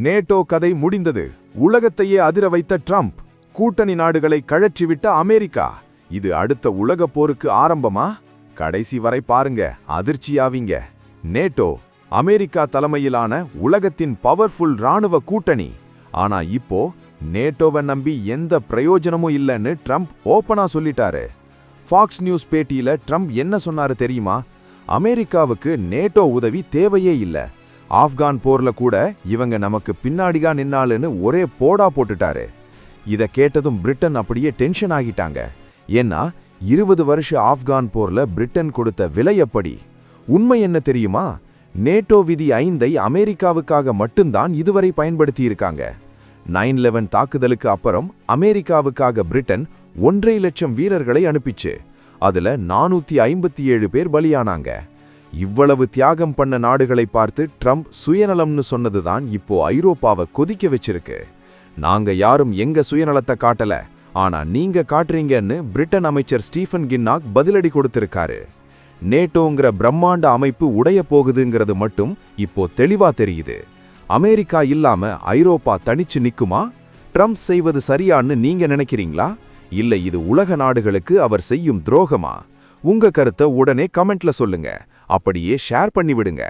NATO கதை முடிந்தது. உலகத்தையே அதிர வைத்த ட்ரம்ப், கூட்டணி நாடுகளை கழற்றிவிட்ட அமெரிக்கா. இது அடுத்த உலகப் போருக்கு ஆரம்பமா? கடைசி வரை பாருங்க, அதிர்ச்சியாவீங்க. நேட்டோ அமெரிக்கா தலைமையிலான உலகத்தின் பவர்ஃபுல் ராணுவ கூட்டணி. ஆனா இப்போ நேட்டோவை நம்பி எந்த பிரயோஜனமும் இல்லைன்னு ட்ரம்ப் ஓப்பனா சொல்லிட்டாரு. ஃபாக்ஸ் நியூஸ் பேட்டியில ட்ரம்ப் என்ன சொன்னாரு தெரியுமா? அமெரிக்காவுக்கு நேட்டோ உதவி தேவையே இல்ல. ஆப்கான் போர்ல கூட இவங்க நமக்கு பின்னாடிగా நின்னாலுன்னு ஒரே போடா போட்டுட்டாரு. இத கேட்டதும் பிரிட்டன் அப்படியே டென்ஷன் ஆகிட்டாங்க. ஏன்னா 20 வருஷ ஆப்கான் போர்ல பிரிட்டன் கொடுத்த விலை எப்படி? உண்மை என்ன தெரியுமா? நேட்டோ விதி 5ஐ அமெரிக்காவுக்காக மட்டும்தான் இதுவரை பயன்படுத்தி இருக்காங்க. 9/11 தாக்குதலுக்கு அப்புறம் அமெரிக்காவுக்காக பிரிட்டன் 1.5 லட்சம் வீரர்களை அனுப்பிச்சு. அதுல 457 பேர் பலியானாங்க. இவ்வளவு தியாகம் பண்ண நாடுகளை பார்த்து ட்ரம்ப் சுயநலம்னு சொன்னதுதான் இப்போ ஐரோப்பாவை கொதிக்க வச்சிருக்கு. நாங்க யாரும் எங்க சுயநலத்தை காட்டல, ஆனா நீங்க காட்டுறீங்கன்னு பிரிட்டன் அமைச்சர் ஸ்டீஃபன் கின்னாக் பதிலடி கொடுத்திருக்காரு. நேட்டோங்கிற பிரம்மாண்ட அமைப்பு உடைய போகுதுங்கிறது மட்டும் இப்போ தெளிவா தெரியுது. அமெரிக்கா இல்லாம ஐரோப்பா தனிச்சு நிக்குமா? ட்ரம்ப் செய்வது சரியான்னு நீங்க நினைக்கிறீங்களா? இல்ல இது உலக நாடுகளுக்கு அவர் செய்யும் துரோகமா? உங்க கருத்தை உடனே கமெண்ட்ல சொல்லுங்க. அப்படியே ஷேர் பண்ணி விடுங்க.